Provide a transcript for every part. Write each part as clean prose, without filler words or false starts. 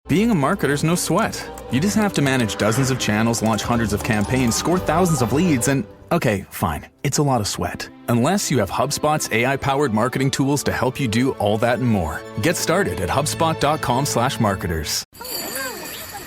Being a marketer's no sweat. You just have to manage dozens of channels, launch hundreds of campaigns, score thousands of leads, and okay, fine, it's a lot of sweat. Unless you have HubSpot's AI-powered marketing tools to help you do all that and more. Get started at HubSpot.com/marketers.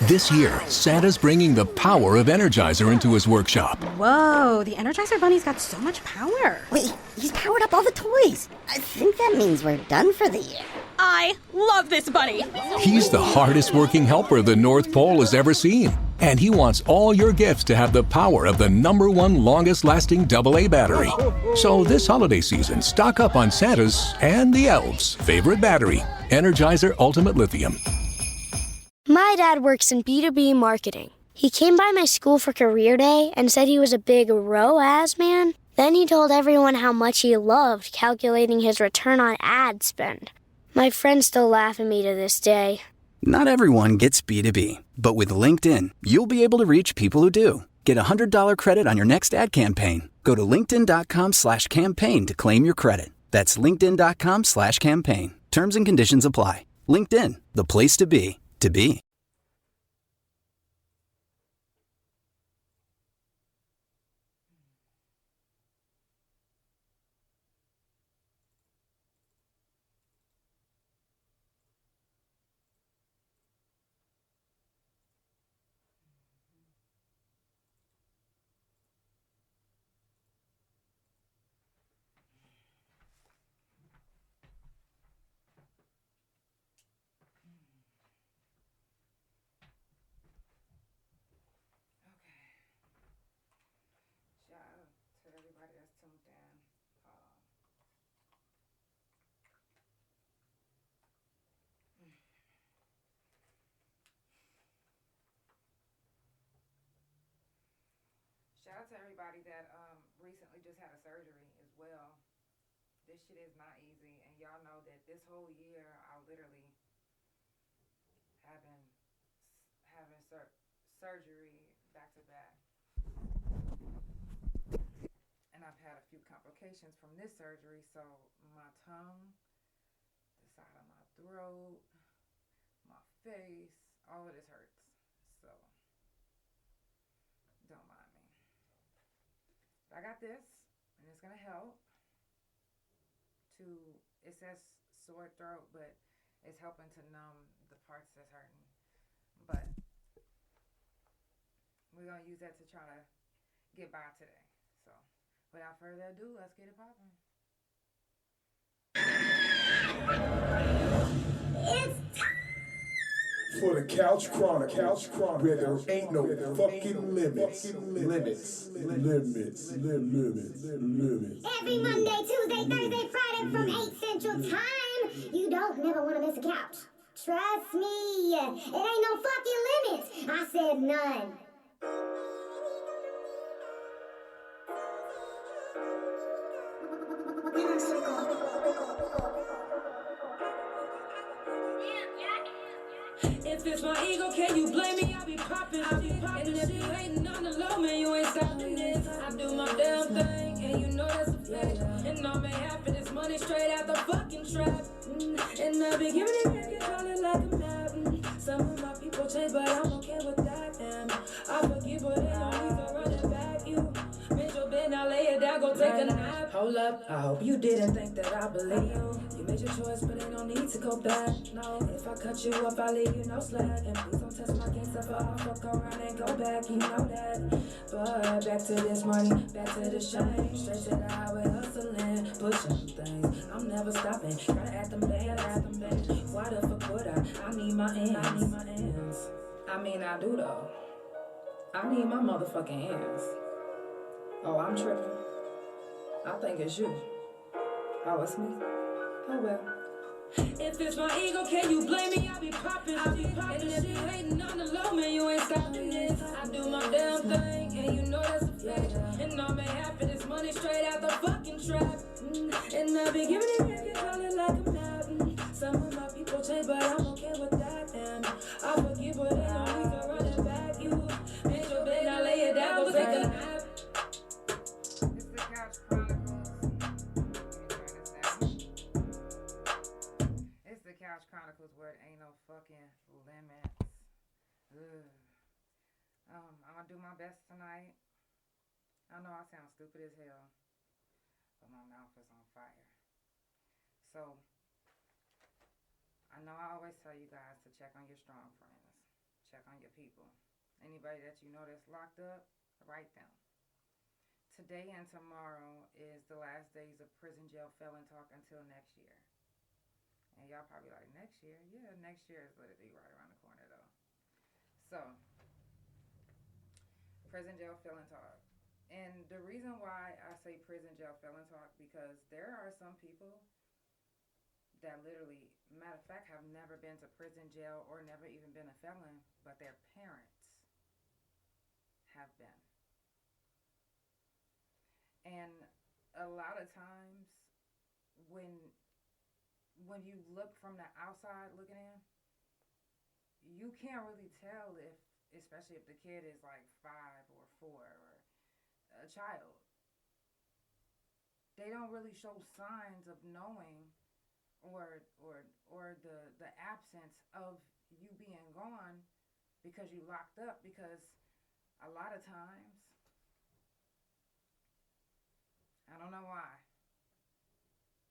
This year, Santa's bringing the power of Energizer into his workshop. Whoa, the Energizer Bunny's got so much power. Wait, he's powered up all the toys. I think that means we're done for the year. I love this bunny. He's the hardest working helper the North Pole has ever seen. And he wants all your gifts to have the power of the #1 longest lasting AA battery. So this holiday season, stock up on Santa's and the elves' favorite battery, Energizer Ultimate Lithium. My dad works in B2B marketing. He came by my school for career day and said he was a big ROAS man. Then he told everyone how much he loved calculating his return on ad spend. My friends still laugh at me to this day. Not everyone gets B2B, but with LinkedIn, you'll be able to reach people who do. Get a $100 credit on your next ad campaign. Go to linkedin.com/campaign to claim your credit. That's linkedin.com/campaign. Terms and conditions apply. LinkedIn, the place to be, to be. Shout out to everybody that recently just had a surgery as well. This shit is not easy, and y'all know that this whole year I literally having surgery back to back, and I've had a few complications from this surgery. So my tongue, the side of my throat, my face, all of this hurts. So don't mind me. I got this, and it's gonna help to, it says sore throat, but it's helping to numb the parts that's hurting. But we're gonna use that to try to get by today. So without further ado, let's get it popping. It's time for the Couch Chronicles, where there ain't no fucking limits. Every Monday, Tuesday, Thursday, Friday from 8 Central Time. You don't never want to miss a couch. Trust me, it ain't no fucking limits. I said none. If it's my ego, can you blame me? I be popping. And if you hating on the low, man, you ain't stopping this. I do my damn thing, and you know that's a fact. And I'm half of this money straight out the fucking trap. And I be giving it back and calling like a map. Some of my people change, but I'm okay with that. And I forgive, but they don't need to run it back. You made your bed, now lay it down, go take a nap. Hold up, I hope you didn't think that I believe you. You made your choice, but ain't no need to go back. No, if I cut you off, I leave you no slack. And please don't touch my gangsta, for I'll fuck around and go back, you know that. But back to this money, back to the shame. Straight to the highway hustling, pushing things. I'm never stopping, gotta add them bands. Why the fuck would I need my ends. I mean, I do though. I need my motherfucking ends. Oh, I'm tripping. I think it's you. Oh, it's me. Oh well. If it's my ego, can you blame me? I be popping. And if you hating on the low, man, you ain't stopping this. I do my damn thing, and you know that's a fact. And I'm half of this money straight out the fucking trap. And I be giving it back and calling like a map. Some of my people change, but I'm okay with that. And I forgive, but they don't need to run it back. You made your bed, now lay it down, go take a nap. This is the Couch Chronicles. It's the Couch Chronicles where it ain't no fucking limit. I'm gonna do my best tonight. I know I sound stupid as hell, but my mouth is on fire. So, I know I always tell you guys to check on your strong friends. Check on your people. Anybody that you know that's locked up, write them. Today and tomorrow is the last days of Prison Jail Felon Talk until next year. And y'all probably like, next year? Yeah, next year is literally right around the corner though. So, Prison Jail Felon Talk. And the reason why I say Prison Jail Felon Talk, because there are some people that literally, matter of fact, have never been to prison, jail, or never even been a felon, but their parents have been. And a lot of times when you look from the outside looking in, you can't really tell if, especially if the kid is like 5 or 4 or a child. They don't really show signs of knowing or the absence of you being gone because you locked up, because a lot of times, I don't know why,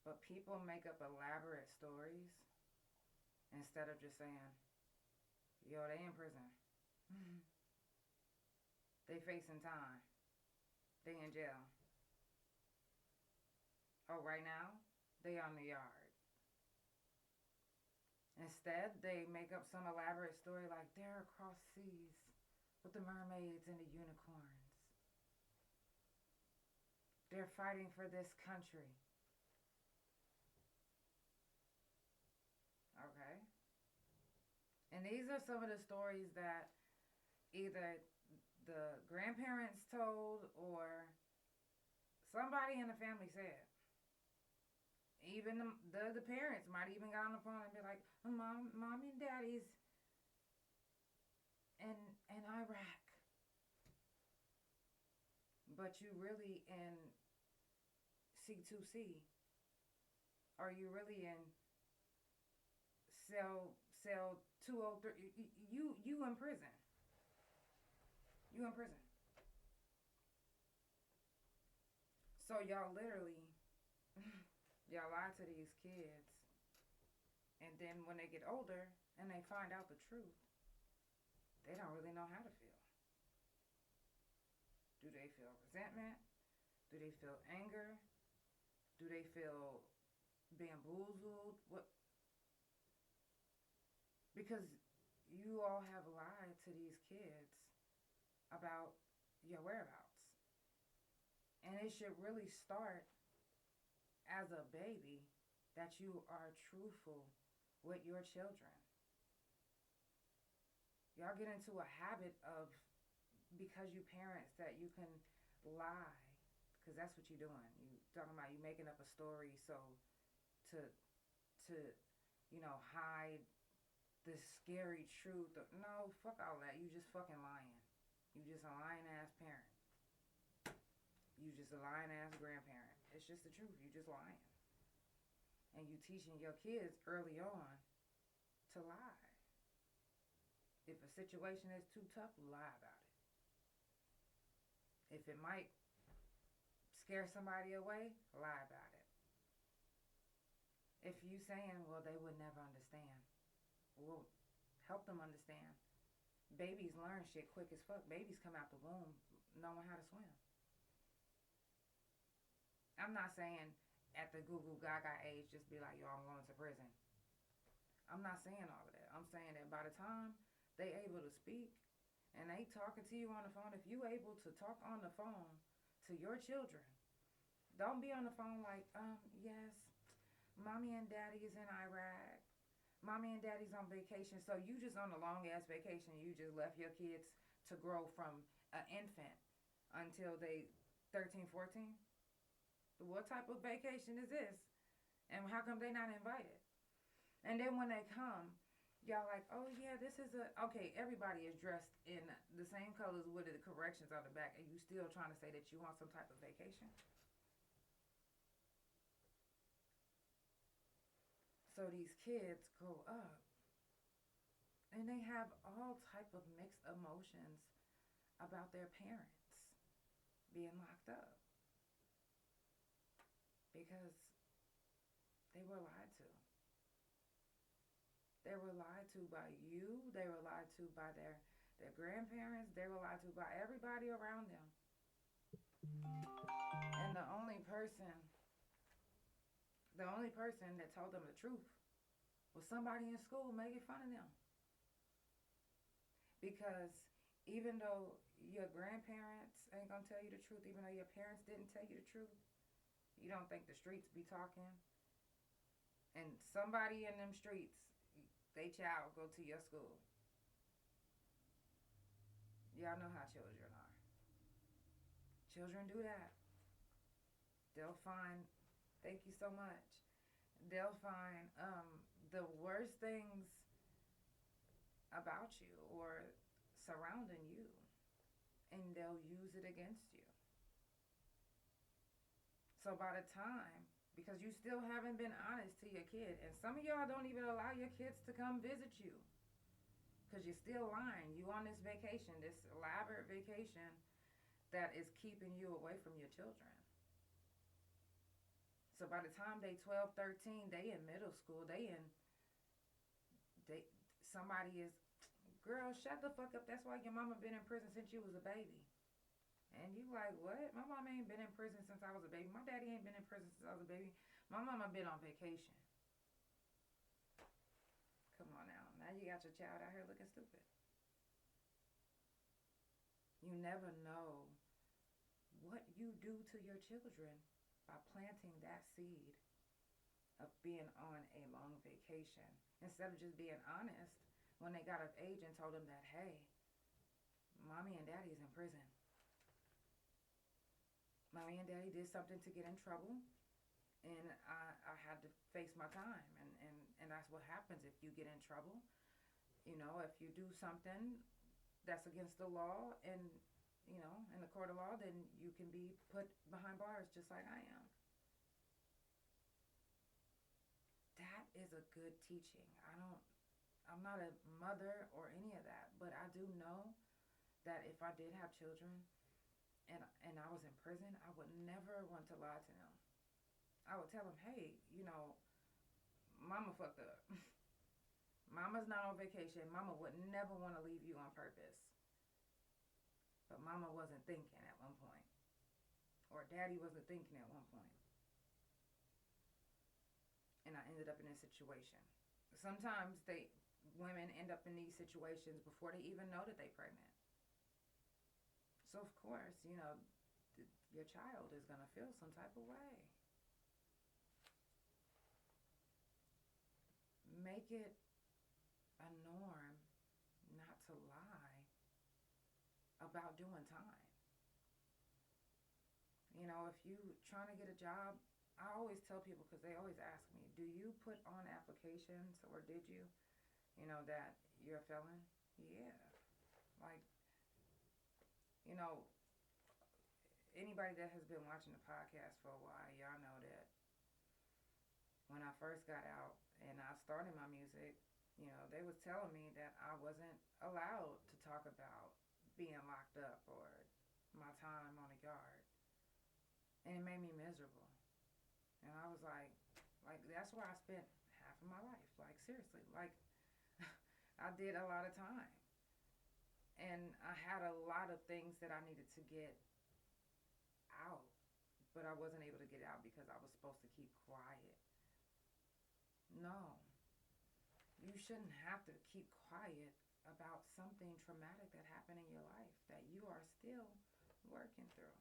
but people make up elaborate stories instead of just saying, yo, they in prison. They facing time. They in jail. Oh, right now, they on the yard. Instead, they make up some elaborate story like they're across seas with the mermaids and the unicorns. They're fighting for this country. Okay? And these are some of the stories that either the grandparents told or somebody in the family said. Even the parents might even got on the phone and be like, Mommy and Daddy's in Iraq. But you really in C2C. Are you really in cell 203? You in prison. You in prison. So y'all literally, y'all lie to these kids. And then when they get older and they find out the truth, they don't really know how to feel. Do they feel resentment? Do they feel anger? Do they feel bamboozled? What? Because you all have lied to these kids about your whereabouts. And it should really start as a baby that you are truthful with your children. Y'all get into a habit of, because you parents, that you can lie, because that's what you're doing. You talking about you making up a story so to hide the scary truth. No, fuck all that. You just fucking lying. You just a lying ass parent. You just a lying ass grandparent. It's just the truth. You just lying. And you teaching your kids early on to lie. If a situation is too tough, lie about it. If it might scare somebody away, lie about it. If you saying, well, they would never understand, well, help them understand. Babies learn shit quick as fuck. Babies come out the womb knowing how to swim. I'm not saying at the Goo Goo Gaga age just be like, yo, I'm going to prison. I'm not saying all of that. I'm saying that by the time they able to speak and they talking to you on the phone, if you able to talk on the phone to your children, don't be on the phone like, yes, Mommy and Daddy is in Iraq. Mommy and Daddy's on vacation. So you just on a long ass vacation. You just left your kids to grow from an infant until they 13, 14. What type of vacation is this? And how come they not invited? And then when they come, y'all like, oh yeah, this is okay, everybody is dressed in the same colors with the corrections on the back, and you still trying to say that you want some type of vacation? So these kids grow up and they have all type of mixed emotions about their parents being locked up. Because they were lied to. They were lied to by you. They were lied to by their grandparents. They were lied to by everybody around them. And the only person that told them the truth was somebody in school making fun of them. Because even though your grandparents ain't gonna tell you the truth, even though your parents didn't tell you the truth, you don't think the streets be talking? And somebody in them streets, they child go to your school. Y'all know how children are. Children do that. They'll find, thank you so much, they'll find the worst things about you or surrounding you, and they'll use it against you. So by the time, because you still haven't been honest to your kid, and some of y'all don't even allow your kids to come visit you because you're still lying. You on this vacation, this elaborate vacation that is keeping you away from your children. So by the time they 12, 13, they in middle school, somebody is, girl, shut the fuck up. That's why your mama been in prison since you was a baby. And you like, what? My mama ain't been in prison since I was a baby. My daddy ain't been in prison since I was a baby. My mama been on vacation. Come on now. Now you got your child out here looking stupid. You never know what you do to your children by planting that seed of being on a long vacation. Instead of just being honest when they got of age and told them that, hey, mommy and daddy is in prison. Mommy and daddy did something to get in trouble, and I had to face my time. And that's what happens if you get in trouble. You know, if you do something that's against the law and, you know, in the court of law, then you can be put behind bars just like I am. That is a good teaching. I'm not a mother or any of that, but I do know that if I did have children and I was in prison, I would never want to lie to them. I would tell them, hey, you know, mama fucked up. Mama's not on vacation. Mama would never want to leave you on purpose. But mama wasn't thinking at one point. Or daddy wasn't thinking at one point. And I ended up in this situation. Sometimes women end up in these situations before they even know that they're pregnant. So of course, you know, your child is going to feel some type of way. Make it a norm not to lie about doing time. You know, if you trying to get a job, I always tell people, because they always ask me, do you put on applications, or did you, you know, that you're a felon? Yeah. Like, you know, anybody that has been watching the podcast for a while, y'all know that when I first got out and I started my music, you know, they was telling me that I wasn't allowed to talk about being locked up or my time on the yard. And it made me miserable. And I was like, that's where I spent half of my life. Like, seriously. Like, I did a lot of time. And I had a lot of things that I needed to get out. But I wasn't able to get out because I was supposed to keep quiet. No. You shouldn't have to keep quiet about something traumatic that happened in your life that you are still working through.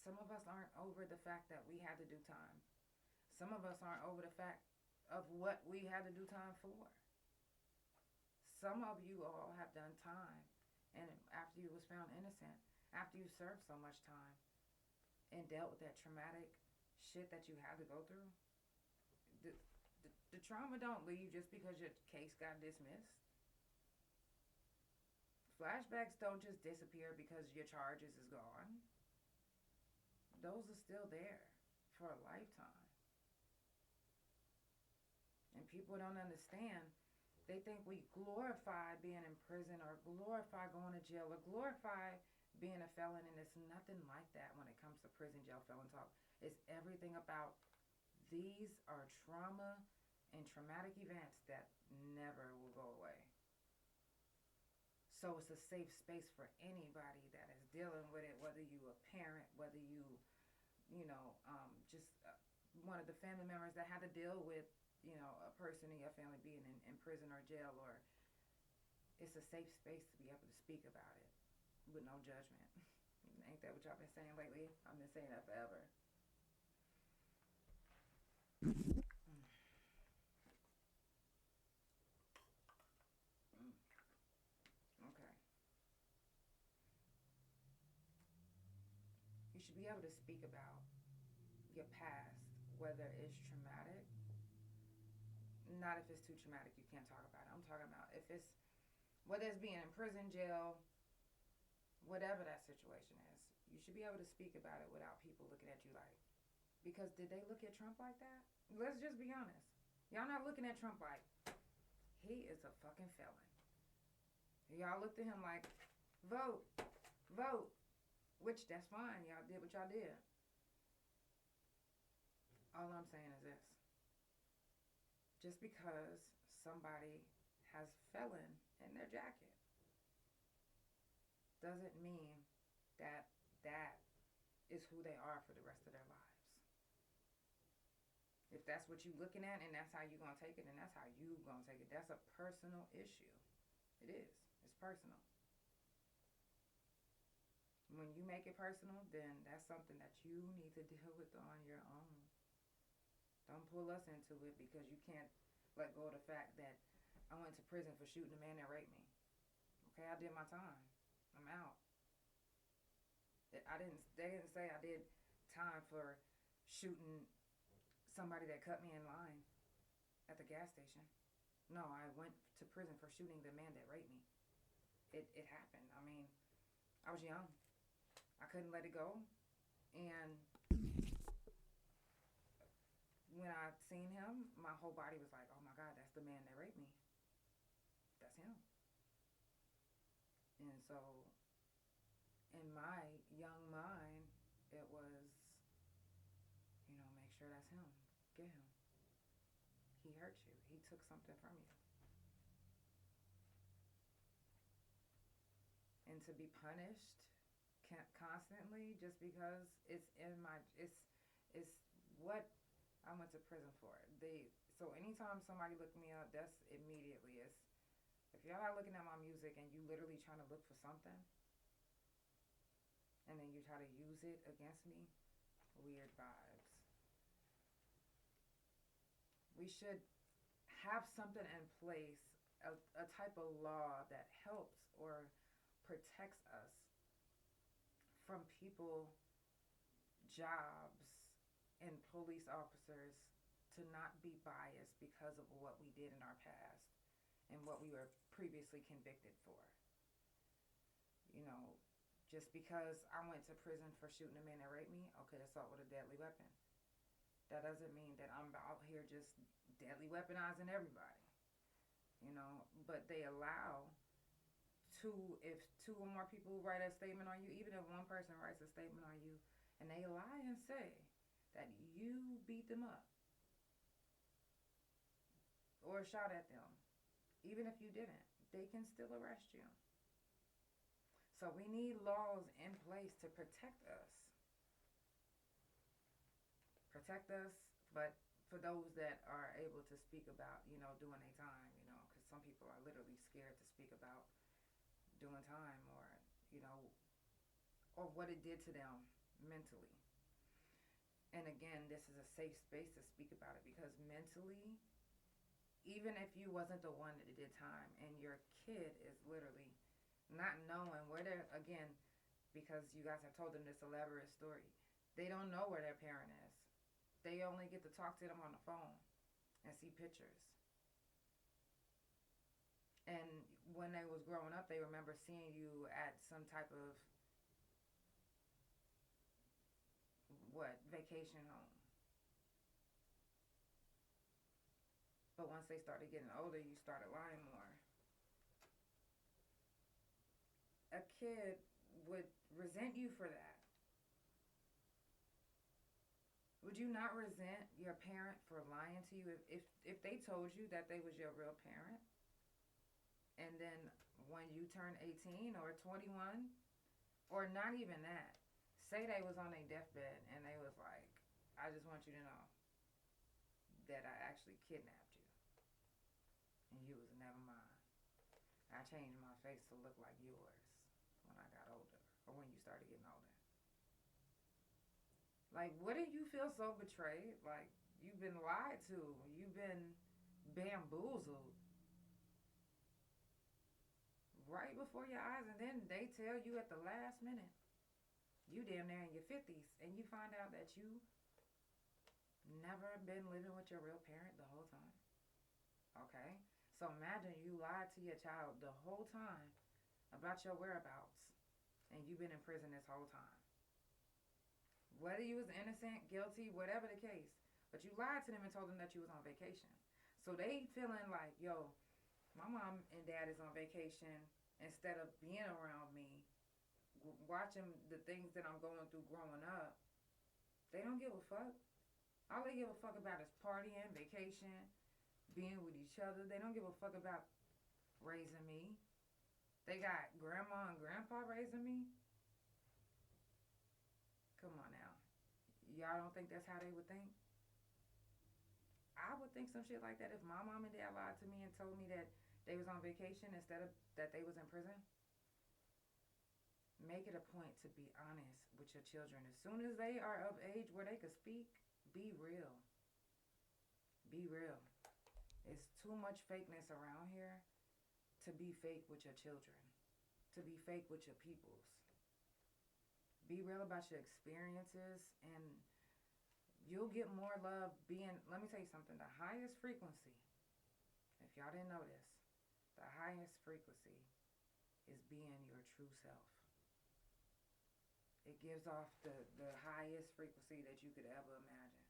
Some of us aren't over the fact that we had to do time. Some of us aren't over the fact of what we had to do time for. Some of you all have done time, and after you was found innocent, after you served so much time and dealt with that traumatic shit that you had to go through, the trauma don't leave just because your case got dismissed. Flashbacks don't just disappear because your charges is gone. Those are still there for a lifetime. And people don't understand They think we glorify being in prison or glorify going to jail or glorify being a felon, and it's nothing like that when it comes to Prison Jail Felon Talk. It's everything about these are trauma and traumatic events that never will go away. So it's a safe space for anybody that is dealing with it, whether you a parent, whether you just one of the family members that had to deal with, a person in your family being in prison or jail, or it's a safe space to be able to speak about it with no judgment. Ain't that what y'all been saying lately? I've been saying that forever. Okay. You should be able to speak about your past, whether it's traumatic. Not if it's too traumatic, you can't talk about it. I'm talking about if it's, whether it's being in prison, jail, whatever that situation is, you should be able to speak about it without people looking at you like, because did they look at Trump like that? Let's just be honest. Y'all not looking at Trump like, he is a fucking felon. Y'all looked at him like, vote, which that's fine. Y'all did what y'all did. All I'm saying is this. Just because somebody has felon in their jacket doesn't mean that that is who they are for the rest of their lives. If that's what you're looking at and that's how you're going to take it, and that's how you're going to take it, that's a personal issue. It is. It's personal. When you make it personal, then that's something that you need to deal with on your own. Don't pull us into it because you can't let go of the fact that I went to prison for shooting a man that raped me. Okay, I did my time. I'm out. They didn't say I did time for shooting somebody that cut me in line at the gas station. No, I went to prison for shooting the man that raped me. It happened. I mean, I was young. I couldn't let it go. And when I seen him, my whole body was like, oh my God, that's the man that raped me. That's him. And so, in my young mind, it was, make sure that's him. Get him. He hurt you. He took something from you. And to be punished constantly just because it's what I went to prison for. So anytime somebody look me up, that's immediately is, if y'all are looking at my music and you literally trying to look for something and then you try to use it against me, weird vibes. We should have something in place, a type of law that helps or protects us from people, jobs, and police officers to not be biased because of what we did in our past and what we were previously convicted for. Just because I went to prison for shooting a man that raped me, okay, assault with a deadly weapon. That doesn't mean that I'm out here just deadly weaponizing everybody. But they allow if two or more people write a statement on you, even if one person writes a statement on you, and they lie and say that you beat them up or shot at them, even if you didn't, they can still arrest you. So we need laws in place to protect us. But for those that are able to speak about, doing their time, because some people are literally scared to speak about doing time or what it did to them mentally. And again, this is a safe space to speak about it because mentally, even if you wasn't the one that did time and your kid is literally not knowing where they're, again, because you guys have told them this elaborate story, they don't know where their parent is. They only get to talk to them on the phone and see pictures. And when they was growing up, they remember seeing you at some type of, vacation home. But once they started getting older, you started lying more. A kid would resent you for that. Would you not resent your parent for lying to you if they told you that they was your real parent? And then when you turn 18 or 21, or not even that, say they was on their deathbed and they was like, I just want you to know that I actually kidnapped you. And you was never mine. I changed my face to look like yours when I got older, or when you started getting older. Like, wouldn't you feel so betrayed? Like, you've been lied to. You've been bamboozled. Right before your eyes, and then they tell you at the last minute, you damn near in your 50s, and you find out that you never been living with your real parent the whole time. Okay? So imagine you lied to your child the whole time about your whereabouts, and you've been in prison this whole time. Whether you was innocent, guilty, whatever the case, but you lied to them and told them that you was on vacation. So they feeling like, yo, my mom and dad is on vacation instead of being around me, watching the things that I'm going through growing up. They don't give a fuck. All they give a fuck about is partying, vacation, being with each other. They don't give a fuck about raising me. They got grandma and grandpa raising me. Come on now. Y'all don't think that's how they would think? I would think some shit like that if my mom and dad lied to me and told me that they was on vacation instead of that they was in prison. Make it a point to be honest with your children. As soon as they are of age where they could speak, be real. Be real. It's too much fakeness around here to be fake with your children, to be fake with your peoples. Be real about your experiences, and you'll get more love being, let me tell you something, the highest frequency, if y'all didn't know this, the highest frequency is being your true self. It gives off the highest frequency that you could ever imagine.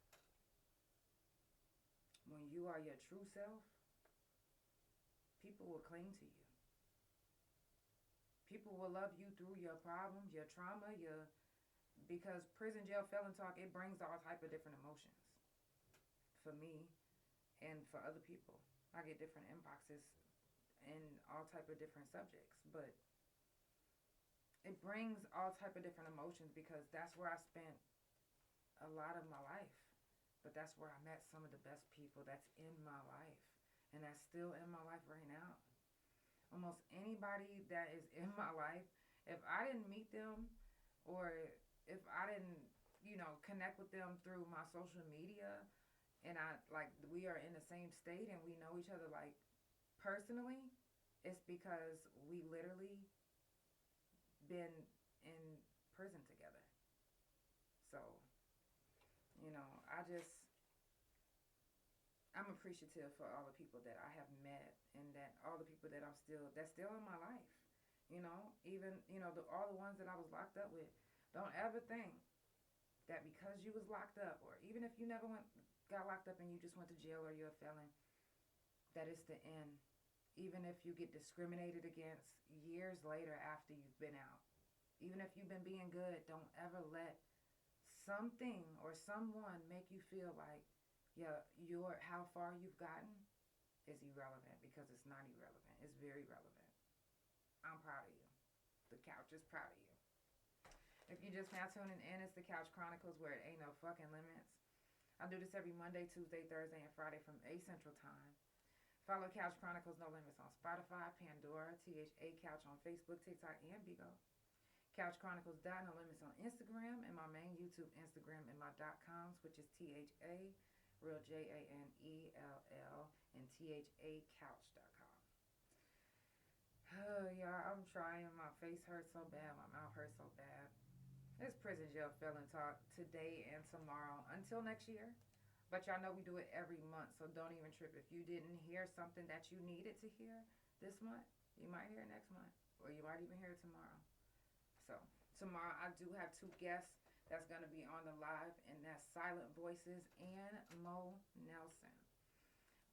When you are your true self, people will cling to you. People will love you through your problems, your trauma, because Prison Jail Felon Talk, it brings all type of different emotions for me and for other people. I get different inboxes and all type of different subjects, but it brings all type of different emotions because that's where I spent a lot of my life. But that's where I met some of the best people that's in my life, and that's still in my life right now. Almost anybody that is in my life, if I didn't meet them or if I didn't, connect with them through my social media, and we are in the same state and we know each other like personally, it's because we literally been in prison together. So, I'm appreciative for all the people that I have met and that all the people that's still in my life. Even, all the ones that I was locked up with. Don't ever think that because you was locked up, or even if you never got locked up and you just went to jail or you're a felon, that it's the end. Even if you get discriminated against years later after you've been out. Even if you've been being good, don't ever let something or someone make you feel like how far you've gotten is irrelevant, because it's not irrelevant. It's very relevant. I'm proud of you. The couch is proud of you. If you're just now tuning in, it's the Couch Chronicles, where it ain't no fucking limits. I do this every Monday, Tuesday, Thursday, and Friday from 8 Central Time. Follow Couch Chronicles No Limits on Spotify, Pandora, THA Couch on Facebook, TikTok, and Bigo. Couch Chronicles No Limits on Instagram, and my main YouTube Instagram and my .coms, which is THA, real JANELL, and THACouch.com. Oh, y'all, I'm trying. My face hurts so bad. My mouth hurts so bad. It's Prison Jail Felon Talk today and tomorrow until next year. But y'all know we do it every month, so don't even trip. If you didn't hear something that you needed to hear this month, you might hear it next month, or you might even hear it tomorrow. So tomorrow I do have 2 guests that's going to be on the live, and that's Silent Voices and Mo Nelson.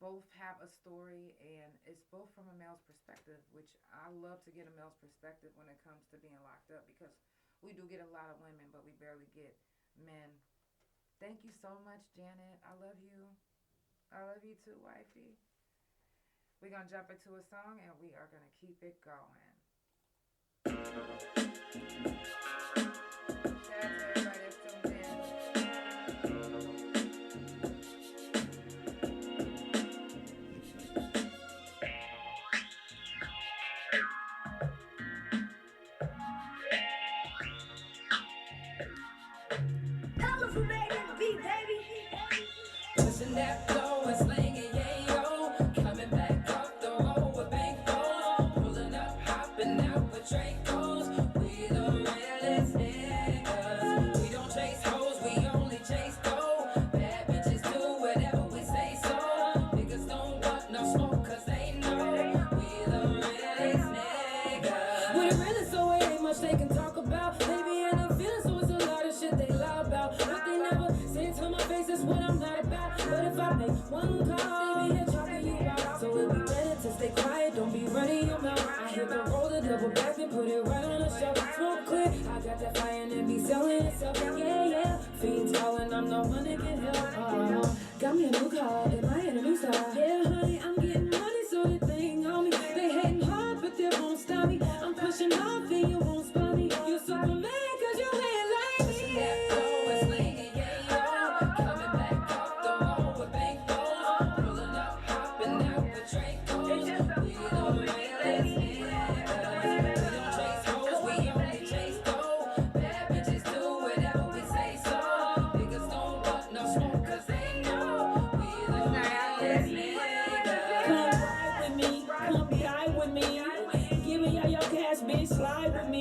both have a story, and it's both from a male's perspective, which I love to get a male's perspective when it comes to being locked up, because we do get a lot of women, but we barely get men. Thank you so much, Janet. I love you. I love you too, wifey. We're going to jump into a song, and we are going to keep it going. Shout out to everybody that's tuned in. Pushing that flow and slinging yayo, coming back up the road with bank goals, pulling up, hopping out with Dracos. We the realest niggas. We don't chase hoes, we only chase dough. Bad bitches do whatever we say so. Niggas don't want no smoke 'cause they know we the realest niggas. When it really so it ain't much they can talk about. They be in the feelings, so it's a lot of shit they lie about. But they never say it to my face, that's what I'm not about. But if I make one call, they be here talking you out. So it be better to stay quiet, don't be running your mouth. I hit the roller, double back and put it right on the shelf. Smoke clear, I got that fire and it be selling itself. Yeah, yeah, fiends calling, I'm no one to get help. Got me a new car, am I in a new style? Yeah, honey, I'm getting money, so they think on me. They hating hard, but they won't stop me. I'm pushing off and you won't spot me. You Superman, 'cause you ain't like me. Pushing that flow and slinging, yeah, coming back up the road with bank goals, pulling up, hopping out with Dracos. We the realest niggas. We don't chase hoes, we only chase dough. Bad bitches do whatever we say so. Niggas don't want no smoke 'cause they know we the realest niggas. Come ride with me, come die with me. Give me all your cash, bitch, slide with me.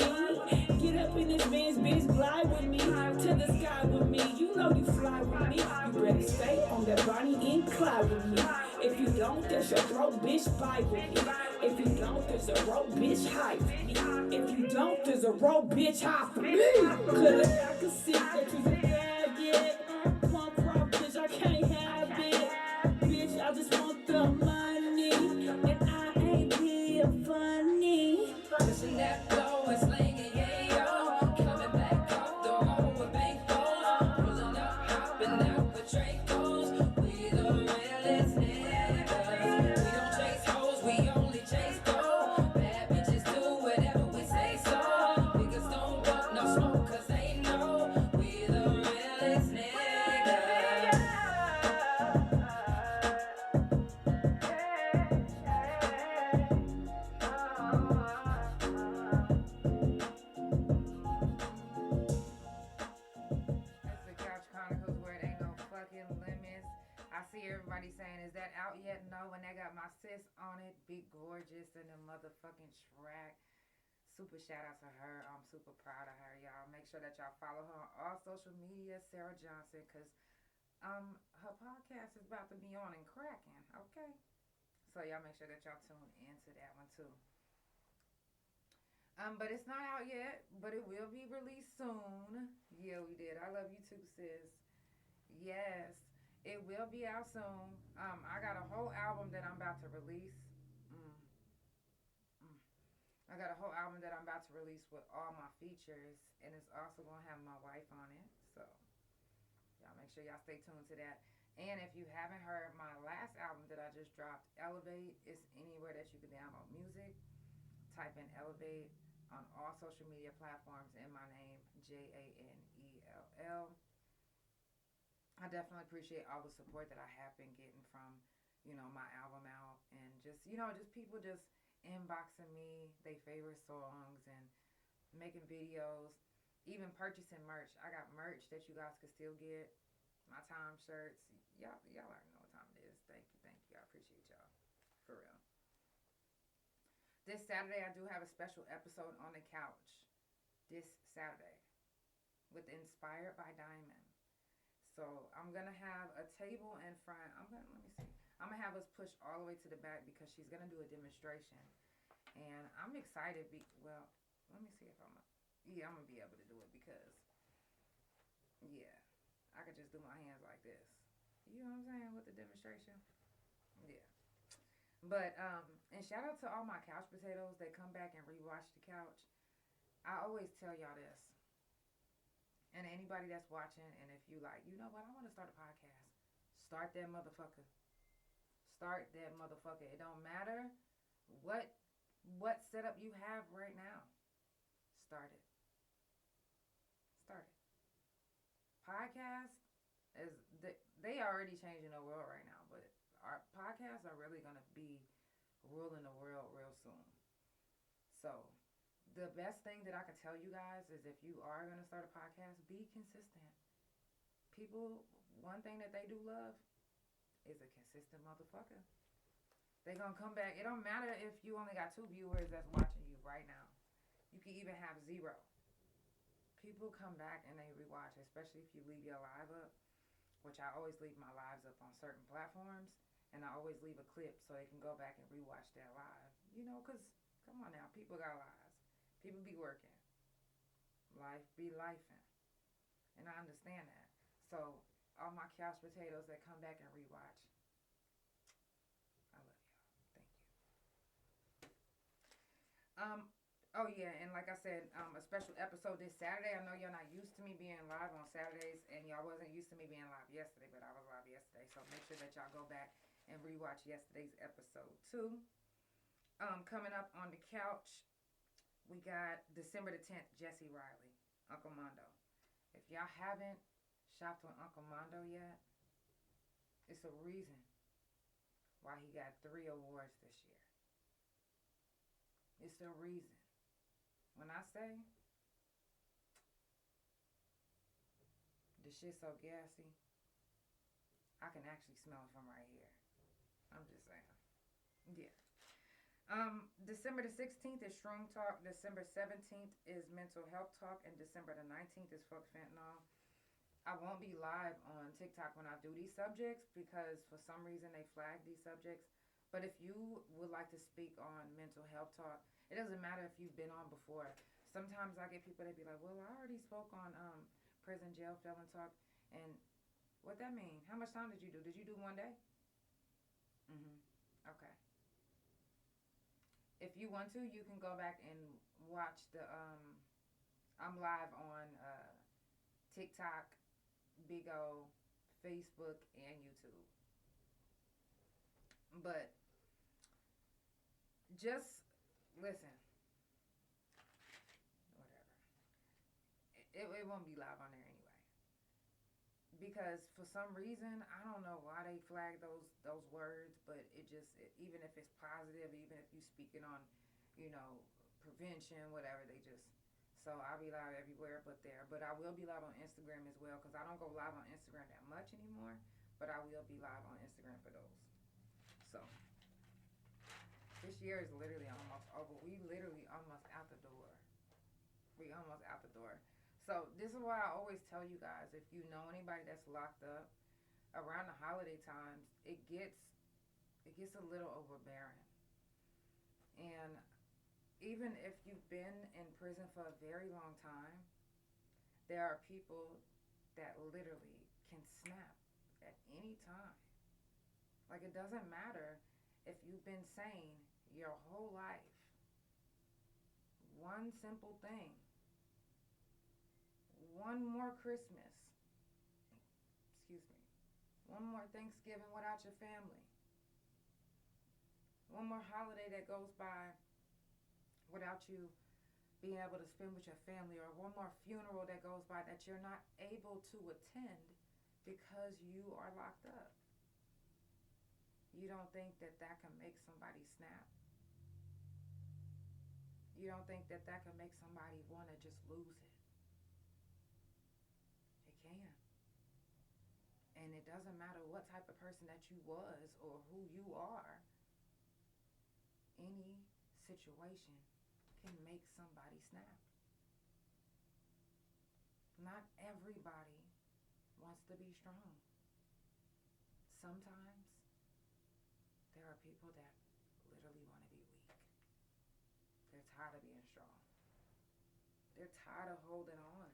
Get up in this Benz, bitch, glide with me. To the sky with me, you know you fly with me. You better stay on that Bonnie and Clyde with me. If you don't, there's your throat, bitch, fight with me. If you don't, there's a rope, bitch, hide with me. If you don't, there's a rope, bitch, hide for me. Clearly I can see that you's a bad, yeah. Punk rock, bitch, I can't have it. Bitch, I just want the money. And I ain't being funny. Pushing that flow and slinging, yeah, coming back up the road with bank goals, pulling up, hopping out with Dracos. We the realest niggas. We don't chase hoes, we only chase dough. Bad bitches do whatever we say so. Niggas don't want no smoke 'cause they know we the realest niggas. That's the Couch Chronicles, where it ain't no fucking limits. I see everybody saying, is that out yet? No, and I got my sis on it, Big Gorgeous, and the motherfucking track. Super shout out to her. I'm super proud of her, y'all. Make sure that y'all follow her on all social media, Sarah Johnson, because her podcast is about to be on and cracking, okay? So y'all make sure that y'all tune into that one too. But it's not out yet, but it will be released soon. Yeah, we did. I love you too, sis. Yes, it will be out soon. I got a whole album that I'm about to release. I got a whole album that I'm about to release with all my features, and it's also going to have my wife on it. So y'all make sure y'all stay tuned to that. And if you haven't heard my last album that I just dropped, Elevate, it's anywhere that you can download music. Type in Elevate on all social media platforms in my name, Janell. I definitely appreciate all the support that I have been getting from, my album out, and just people just inboxing me their favorite songs and making videos, even purchasing merch. I got merch that you guys can still get. My time shirts. Y'all already know what time it is. Thank you. I appreciate y'all. For real. This Saturday, I do have a special episode on the couch. This Saturday. With Inspired by Diamond. So, I'm going to have a table in front. I'm going to have us push all the way to the back because she's going to do a demonstration. And I'm excited. Let me see if I'm going to be able to do it because, I could just do my hands like this. You know what I'm saying? With the demonstration. Yeah. But, and shout out to all my couch potatoes that come back and rewatch the couch. I always tell y'all this. And anybody that's watching, and if you like, you know what, I want to start a podcast. Start that motherfucker. Start that motherfucker. It don't matter what setup you have right now. Start it. Start it. Podcast is, they already changing the world right now, but our podcasts are really going to be ruling the world real soon. So the best thing that I can tell you guys is if you are going to start a podcast, be consistent. People, one thing that they do love is a consistent motherfucker. They going to come back. It don't matter if you only got 2 viewers that's watching you right now. You can even have 0. People come back and they rewatch, especially if you leave your live up, which I always leave my lives up on certain platforms, and I always leave a clip so they can go back and rewatch that live. You know, because, come on now, people got lives. People be working. Life be lifing. And I understand that. So, all my couch potatoes that come back and rewatch, I love y'all. Thank you. Oh yeah, and like I said, a special episode this Saturday. I know y'all not used to me being live on Saturdays, and y'all wasn't used to me being live yesterday, but I was live yesterday. So make sure that y'all go back and rewatch yesterday's episode too. Coming up on the couch, we got December the 10th, Jesse Riley, Uncle Mondo. If y'all haven't shopped with Uncle Mondo yet, it's a reason why he got 3 awards this year. It's a reason. When I say the shit so gassy, I can actually smell it from right here. I'm just saying. Yeah. December the 16th is Shroom Talk. December 17th is Mental Health Talk. And December the 19th is Fuck Fentanyl. I won't be live on TikTok when I do these subjects because for some reason they flag these subjects. But if you would like to speak on mental health talk, it doesn't matter if you've been on before. Sometimes I get people that be like, well, I already spoke on Prison Jail Felon Talk. And what that mean? How much time did you do? Did you do 1 day? Okay. If you want to, you can go back and watch the, I'm live on TikTok, Big O, Facebook, and YouTube. But just listen. Whatever. It won't be live on there anyway. Because for some reason, I don't know why they flag those words, but even if it's positive, even if you speaking on, prevention, whatever, so I'll be live everywhere but there. But I will be live on Instagram as well, because I don't go live on Instagram that much anymore, but I will be live on Instagram for those. So, this year is literally almost over. We literally almost out the door. So, this is why I always tell you guys, if you know anybody that's locked up, around the holiday times, it gets a little overbearing. And even if you've been in prison for a very long time, there are people that literally can snap at any time. Like, it doesn't matter if you've been sane your whole life. One simple thing. One more Christmas. Excuse me. One more Thanksgiving without your family. One more holiday that goes by without you being able to spend with your family, or one more funeral that goes by that you're not able to attend because you are locked up. You don't think that can make somebody snap? You don't think that can make somebody want to just lose it? It can. And it doesn't matter what type of person that you was or who you are. Any situation can make somebody snap. Not everybody wants to be strong. Sometimes there are people that literally want to be weak. They're tired of being strong. They're tired of holding on.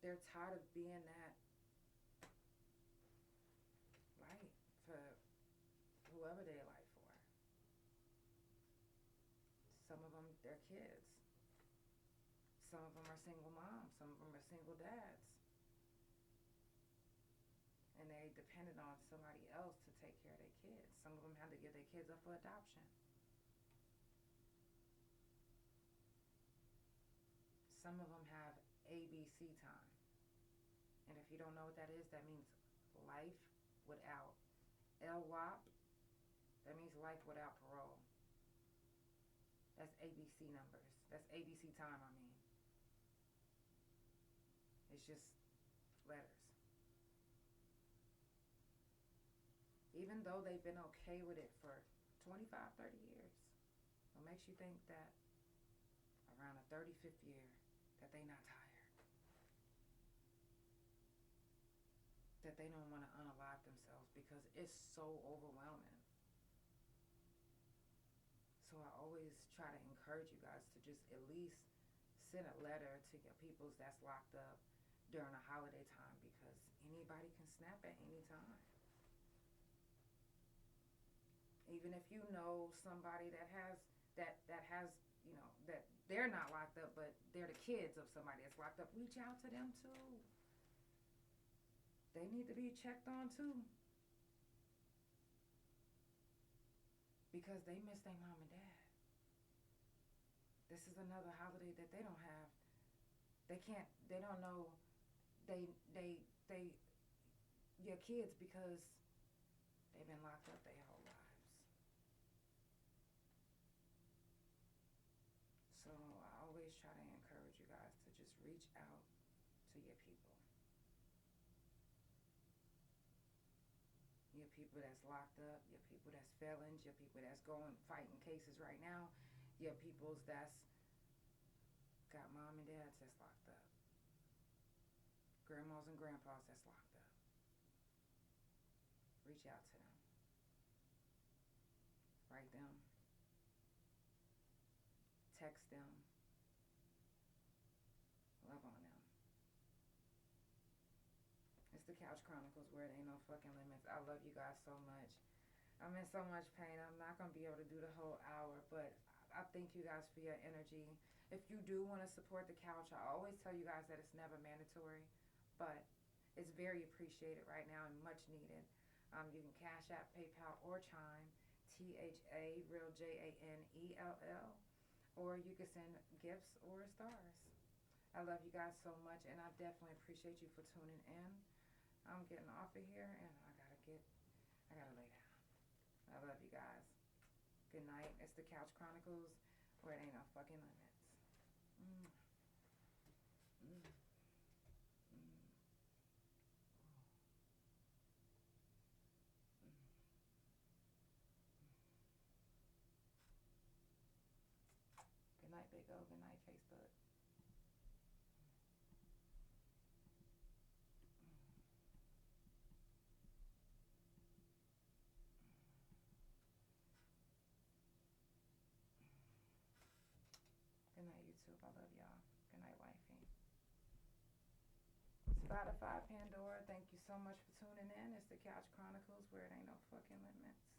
They're tired of being that light. whoever they life for. Some of them, they're kids. Some of them are single moms. Some of them are single dads. And they depended on somebody else to take care of their kids. Some of them had to give their kids up for adoption. Some of them have ABC time. And if you don't know what that is, that means life without LWOP. That means life without parole. That's ABC numbers. That's ABC time, I mean. It's just letters. Even though they've been okay with it for 25, 30 years, what makes you think that around the 35th year that they not tired? That they don't want to unalive themselves because it's so overwhelming. So I always try to encourage you guys to just at least send a letter to your peoples that's locked up during a holiday time, because anybody can snap at any time. Even if you know somebody that has, you know, that they're not locked up, but they're the kids of somebody that's locked up, reach out to them too. They need to be checked on too. Because they miss their mom and dad. This is another holiday that they don't have. They don't know your kids because they've been locked up their whole lives. So I always try to encourage you guys to just reach out to your people. Your people that's locked up, your people that's felons, your people that's fighting cases right now, your peoples that's got mom and dads that's locked up, grandmas and grandpas that's locked up. Reach out to them. Write them. Text them. Love on them. It's the Couch Chronicles, where it ain't no fucking limits. I love you guys so much. I'm in so much pain. I'm not going to be able to do the whole hour, but I thank you guys for your energy. If you do want to support the Couch, I always tell you guys that it's never mandatory, but it's very appreciated right now and much needed. You can Cash App, PayPal, or Chime, THA, real JANELL, or you can send gifts or stars. I love you guys so much, and I definitely appreciate you for tuning in. I'm getting off of here, and I gotta lay down. I love you guys. Good night. It's the Couch Chronicles, where it ain't no fucking limits. Good night, Big O. Good night, Facebook. Good night, YouTube. I love y'all. Good night, wifey. Spotify Pandora, thank you so much for tuning in. It's the Couch Chronicles, where it ain't no fucking limits.